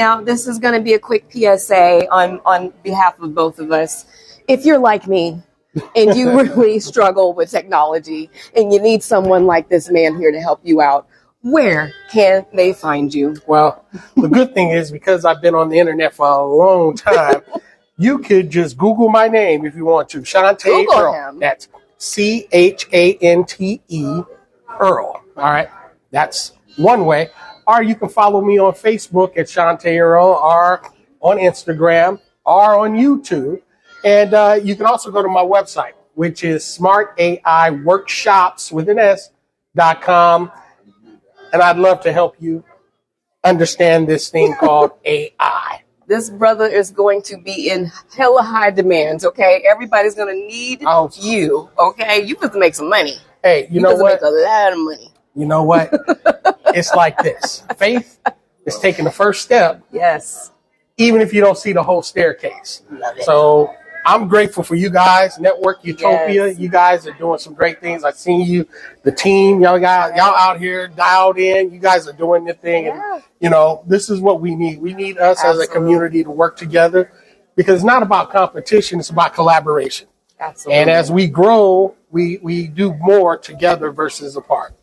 Now, this is going to be a quick PSA on behalf of both of us. If you're like me and you really struggle with technology and you need someone like this man here to help you out, where can they find you? Well, the good thing is because I've been on the internet for a long time, you could just Google my name if you want to. Shante Google Earl. him. That's Chante Earl. All right. That's one way. Or you can follow me on Facebook at Shante Earl, or on Instagram, or on YouTube. And you can also go to my website, which is smartaiworkshops.com. And I'd love to help you understand this thing called AI. This brother is going to be in hella high demands, okay? Everybody's going to need you, okay? You have to make some money. Hey, you know what? Make a lot of money. You know what? It's like this. Faith is taking the first step. Yes. Even if you don't see the whole staircase. Love it. So I'm grateful for you guys, Network Utopia. Yes. You guys are doing some great things. I've seen you, the team, y'all out here dialed in. You guys are doing your thing. Yeah. And, you know, this is what we need. We need us Absolutely. as a community to work together, because it's not about competition. It's about collaboration. Absolutely. And as we grow, we do more together versus apart.